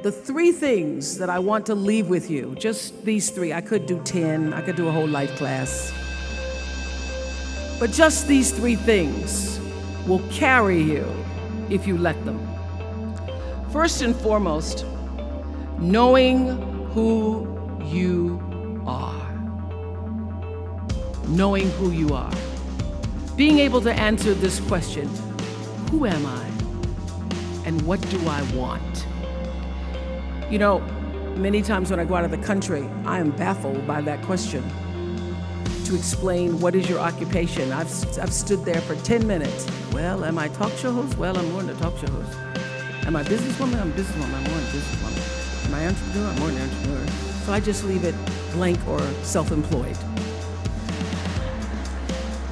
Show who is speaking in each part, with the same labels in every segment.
Speaker 1: the 3 things that I want to leave with you, just these 3. I could do 10, I could do a whole life class. But just these 3 things will carry you if you let them. First and foremost, knowing who you are. Knowing who you are. Being able to answer this question, who am I? And what do I want? You know, many times when I go out of the country, I am baffled by that question. To explain what is your occupation, I've stood there for 10 minutes. Well, am I a talk show host? Well, I'm more than a talk show host. Am I a businesswoman? I'm a businesswoman. I'm more than a businesswoman. Am I an entrepreneur? I'm more than an entrepreneur. So I just leave it blank or self-employed.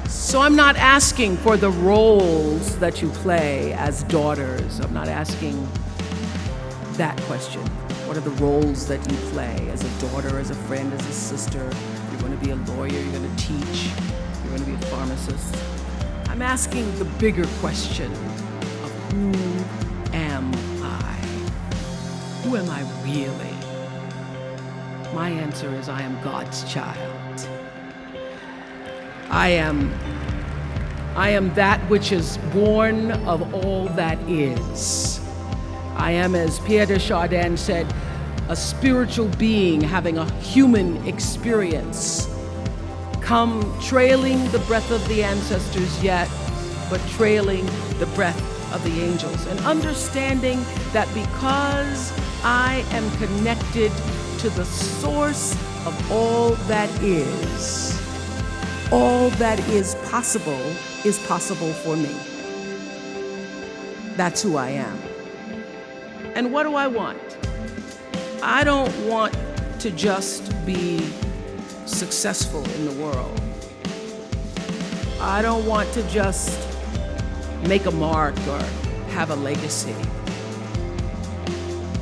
Speaker 1: So I'm not asking for the roles that you play as daughters. I'm not asking that question. What are the roles that you play as a daughter, as a friend, as a sister? You're going to be a lawyer, you're going to teach, you're going to be a pharmacist. I'm asking the bigger question of who am I? Who am I really? My answer is I am God's child. I am that which is born of all that is. I am, as Pierre de Chardin said, a spiritual being having a human experience, come trailing the breath of the ancestors yet, but trailing the breath of the angels. And understanding that because I am connected to the source of all that is possible for me. That's who I am. And what do I want? I don't want to just be successful in the world. I don't want to just make a mark or have a legacy.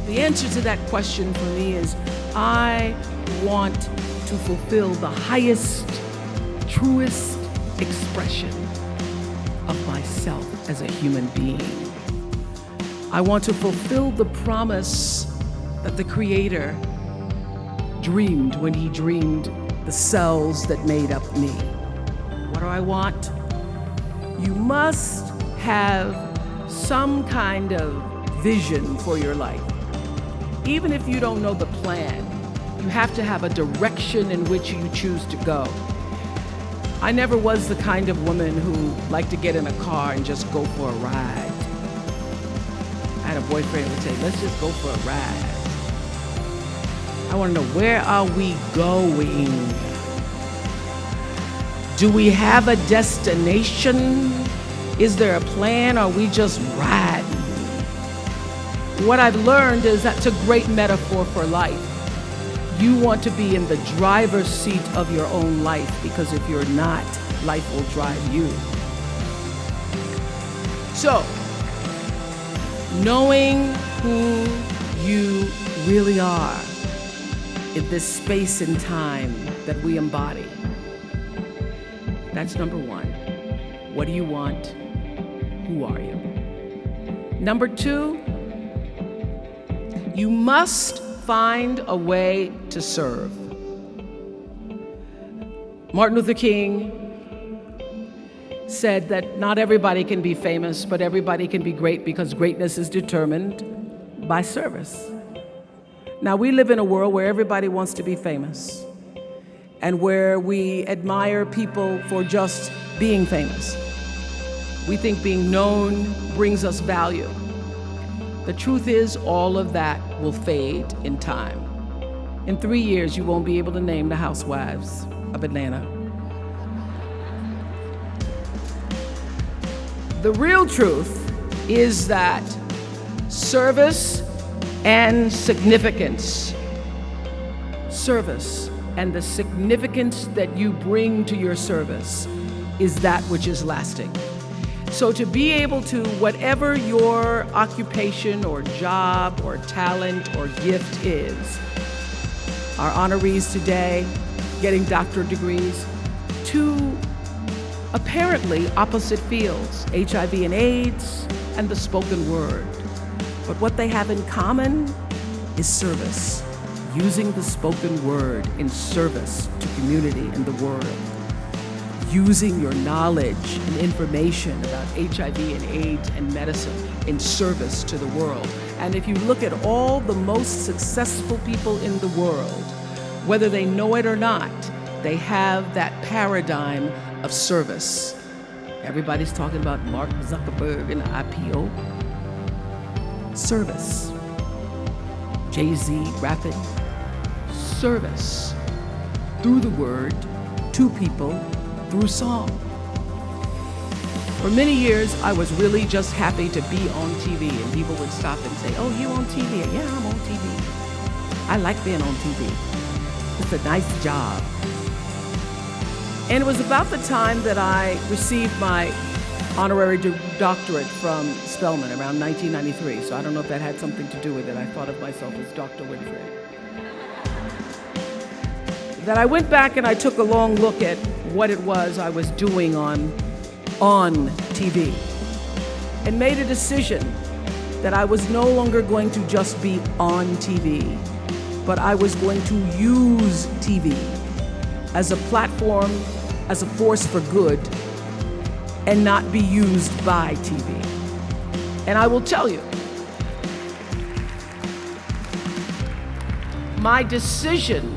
Speaker 1: The answer to that question for me is I want to fulfill the highest, truest expression of myself as a human being. I want to fulfill the promise that the Creator dreamed when He dreamed the cells that made up me. What do I want? You must have some kind of vision for your life. Even if you don't know the plan, you have to have a direction in which you choose to go. I never was the kind of woman who liked to get in a car and just go for a ride. I had a boyfriend who would say, let's just go for a ride. I want to know, where are we going? Do we have a destination? Is there a plan? Or are we just riding? What I've learned is that's a great metaphor for life. You want to be in the driver's seat of your own life, because if you're not, life will drive you. So, knowing who you really are in this space and time that we embody. That's number 1. What do you want? Who are you? Number 2, you must find a way to serve. Martin Luther King said that not everybody can be famous, but everybody can be great, because greatness is determined by service. Now, we live in a world where everybody wants to be famous and where we admire people for just being famous. We think being known brings us value. The truth is, all of that will fade in time. In 3 years, you won't be able to name the housewives of Atlanta. The real truth is that service and significance, service and the significance that you bring to your service is that which is lasting. So to be able to, whatever your occupation or job or talent or gift is, our honorees today getting doctorate degrees, to apparently opposite fields, HIV and AIDS and the spoken word. But what they have in common is service. Using the spoken word in service to community and the world. Using your knowledge and information about HIV and AIDS and medicine in service to the world. And if you look at all the most successful people in the world, whether they know it or not, they have that paradigm of service. Everybody's talking about Mark Zuckerberg and the IPO. Service. Jay-Z rapping. Service. Through the word, to people, through song. For many years, I was really just happy to be on TV, and people would stop and say, "Oh, you on TV?" "Yeah, I'm on TV. I like being on TV. It's a nice job." And it was about the time that I received my honorary doctorate from Spelman around 1993. So I don't know if that had something to do with it. I thought of myself as Dr. Winfrey. That I went back and I took a long look at what it was I was doing on TV and made a decision that I was no longer going to just be on TV, but I was going to use TV as a platform, as a force for good, and not be used by TV. And I will tell you, my decision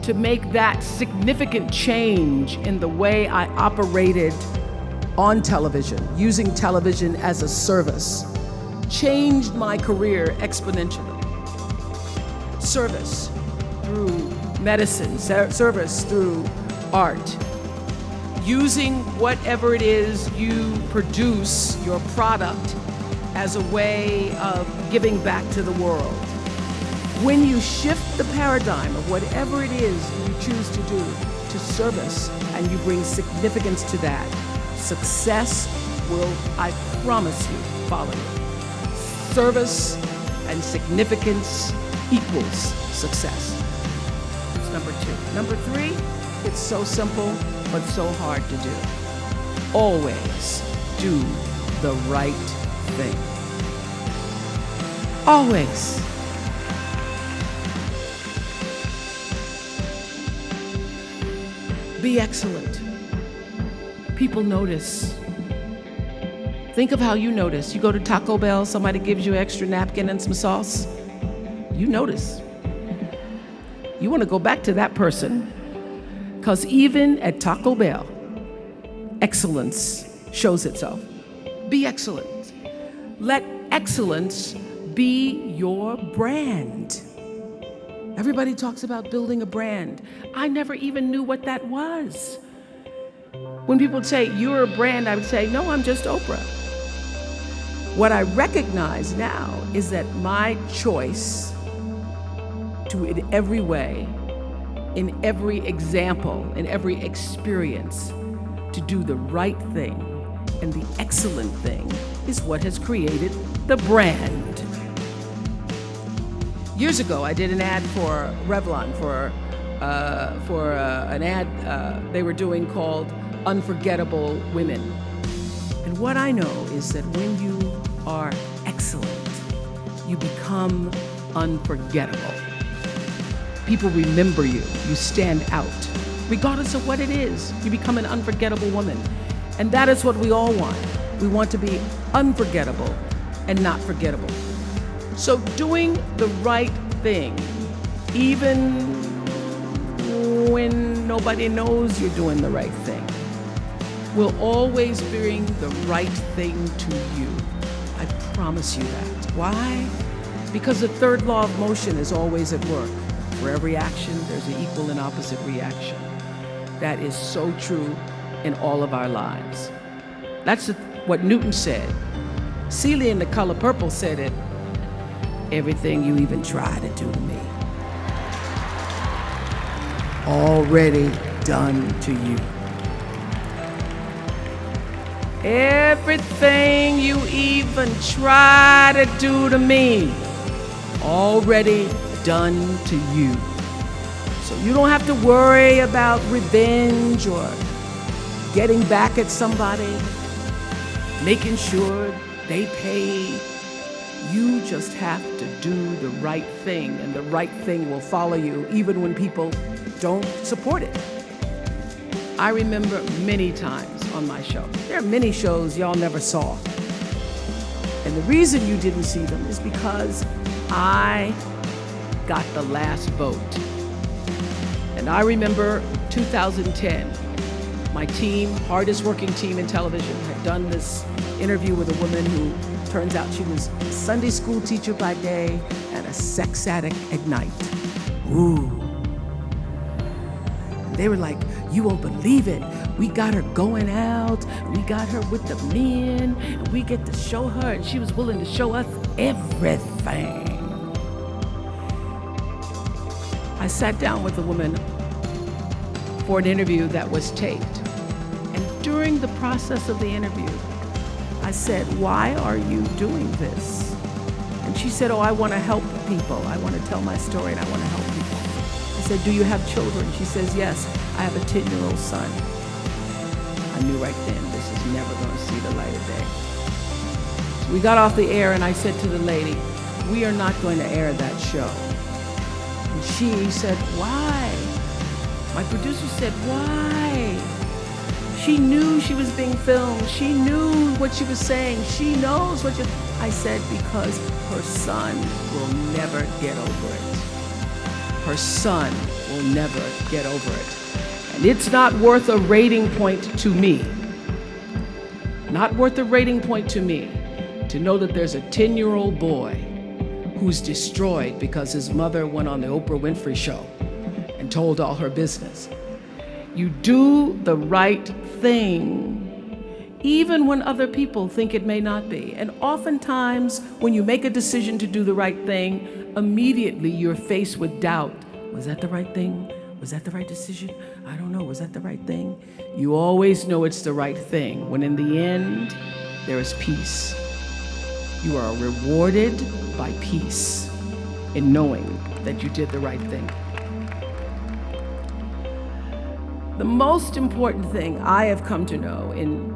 Speaker 1: to make that significant change in the way I operated on television, using television as a service, changed my career exponentially. Service through medicine, service through art, using whatever it is you produce, your product, as a way of giving back to the world. When you shift the paradigm of whatever it is you choose to do to service, and you bring significance to that, success will, I promise you, follow you. Service and significance equals success. That's number 2. Number 3, it's so simple, but so hard to do. Always do the right thing. Always. Be excellent. People notice. Think of how you notice. You go to Taco Bell, somebody gives you an extra napkin and some sauce. You notice. You want to go back to that person. Because even at Taco Bell, excellence shows itself. Be excellent. Let excellence be your brand. Everybody talks about building a brand. I never even knew what that was. When people say, "You're a brand," I would say, "No, I'm just Oprah." What I recognize now is that my choice to, in every way, in every example, in every experience, to do the right thing and the excellent thing is what has created the brand. Years ago, I did an ad for Revlon for an ad they were doing called Unforgettable Women. And what I know is that when you are excellent, you become unforgettable. People remember you. You stand out. Regardless of what it is, you become an unforgettable woman. And that is what we all want. We want to be unforgettable and not forgettable. So doing the right thing, even when nobody knows you're doing the right thing, will always bring the right thing to you. I promise you that. Why? Because the third law of motion is always at work. For every action, there's an equal and opposite reaction. That is so true in all of our lives. That's what Newton said. Celia in The Color Purple said it. Everything you even try to do to me, already done to you. Everything you even try to do to me, already done to you. So you don't have to worry about revenge or getting back at somebody, making sure they pay You just have to do the right thing, and the right thing will follow you even when people don't support it. I remember many times on my show. There are many shows y'all never saw. And the reason you didn't see them is because I got the last vote. And I remember 2010, my team, hardest working team in television, had done this interview with a woman who turns out she was a Sunday school teacher by day and a sex addict at night. Ooh. They were like, you won't believe it. We got her going out. We got her with the men. And we get to show her. And she was willing to show us everything. I sat down with a woman for an interview that was taped. And during the process of the interview, I said, why are you doing this? And she said, oh, I want to help people. I want to tell my story and I want to help people. I said, do you have children? She says, yes, I have a 10-year-old son. I knew right then this is never going to see the light of day. So we got off the air and I said to the lady, we are not going to air that show. And she said, why? My producer said, why? She knew she was being filmed. She knew what she was saying. She knows what I said, because her son will never get over it. Her son will never get over it. And it's not worth a rating point to me. Not worth a rating point to me to know that there's a 10-year-old boy who's destroyed because his mother went on the Oprah Winfrey Show and told all her business. You do the right thing, even when other people think it may not be. And oftentimes, when you make a decision to do the right thing, immediately you're faced with doubt. Was that the right thing? Was that the right decision? I don't know. Was that the right thing? You always know it's the right thing, when in the end, there is peace. You are rewarded by peace in knowing that you did the right thing. The most important thing I have come to know in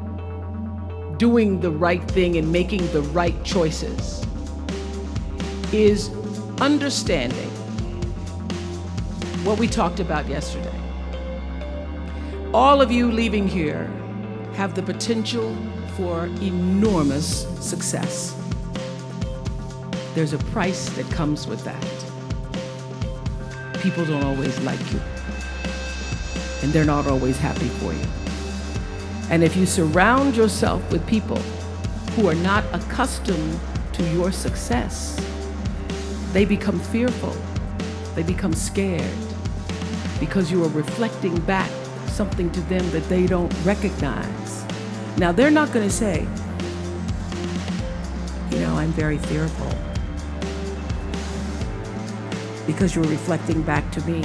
Speaker 1: doing the right thing and making the right choices is understanding what we talked about yesterday. All of you leaving here have the potential for enormous success. There's a price that comes with that. People don't always like you, and they're not always happy for you. And if you surround yourself with people who are not accustomed to your success, they become fearful, they become scared, because you are reflecting back something to them that they don't recognize. Now, they're not going to say, you know, I'm very fearful, because you're reflecting back to me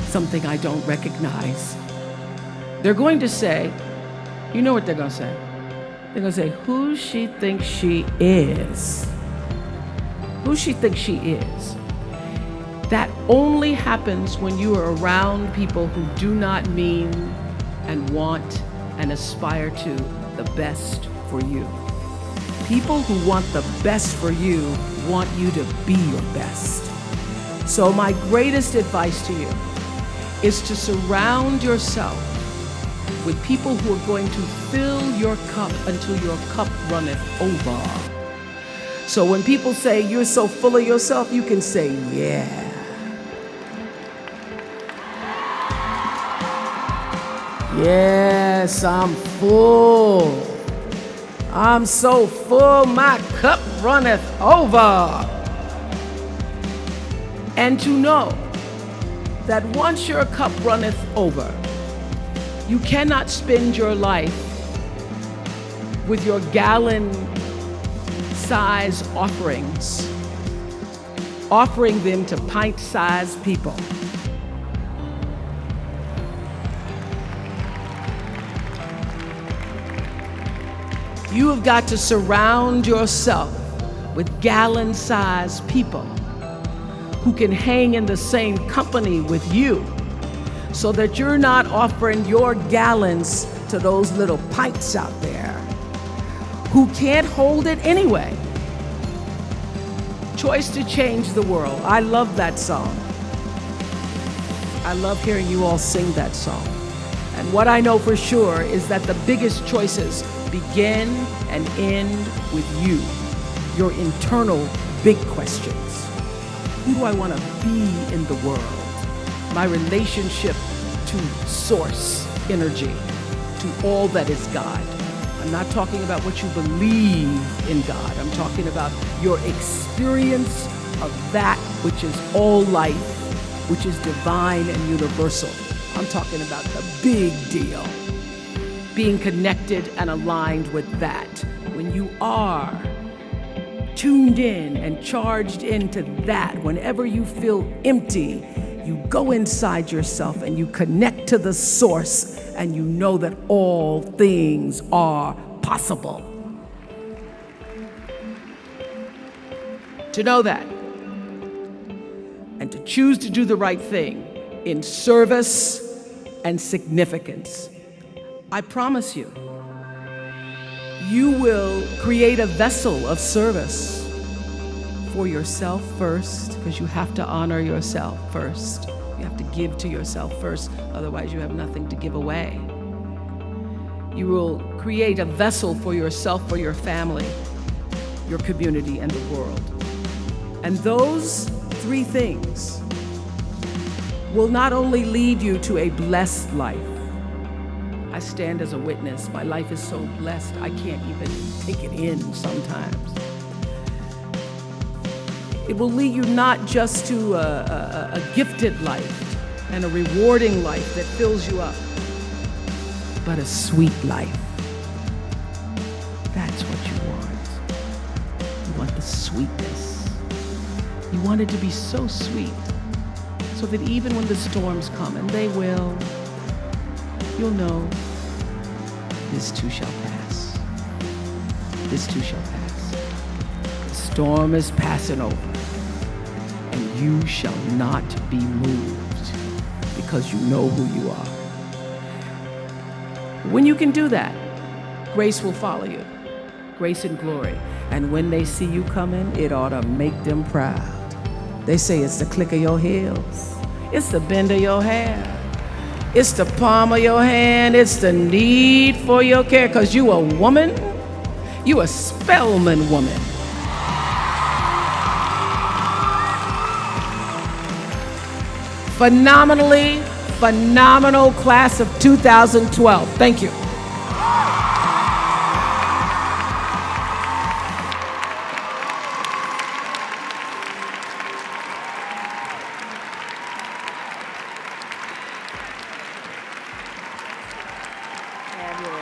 Speaker 1: something I don't recognize. They're going to say, you know what they're going to say? They're going to say, who she thinks she is. Who she thinks she is. That only happens when you are around people who do not mean and want and aspire to the best for you. People who want the best for you want you to be your best. So my greatest advice to you is to surround yourself with people who are going to fill your cup until your cup runneth over. So when people say you're so full of yourself, you can say, yeah. Yes, I'm full. I'm so full, my cup runneth over. And to know that once your cup runneth over, you cannot spend your life with your gallon-size offerings, offering them to pint-sized people. You have got to surround yourself with gallon-sized people who can hang in the same company with you, so that you're not offering your gallons to those little pints out there who can't hold it anyway. choice to change the world. I love that song. I love hearing you all sing that song. And what I know for sure is that the biggest choices begin and end with you, your internal big questions. Who do I want to be in the world? My relationship to source energy, to all that is God. I'm not talking about what you believe in God. I'm talking about your experience of that which is all life, which is divine and universal. I'm talking about the big deal. Being connected and aligned with that. When you are tuned in and charged into that, whenever you feel empty, you go inside yourself and you connect to the source, and you know that all things are possible. To know that, and to choose to do the right thing in service and significance, I promise you, you will create a vessel of service for yourself first, because you have to honor yourself first. You have to give to yourself first, otherwise you have nothing to give away. You will create a vessel for yourself, for your family, your community, and the world. And those three things will not only lead you to a blessed life. I stand as a witness. My life is so blessed, I can't even take it in sometimes. It will lead you not just to a gifted life and a rewarding life that fills you up, but a sweet life. That's what you want. You want the sweetness. You want it to be so sweet, so that even when the storms come, and they will, you'll know, this too shall pass. This too shall pass. The storm is passing over, and you shall not be moved, because you know who you are. When you can do that, grace will follow you. Grace and glory. And when they see you coming, it ought to make them proud. They say it's the click of your heels. It's the bend of your hair. It's the palm of your hand. It's the need for your care. Because you a woman. You a Spelman woman. Phenomenal class of 2012. Thank you.
Speaker 2: Fabulous.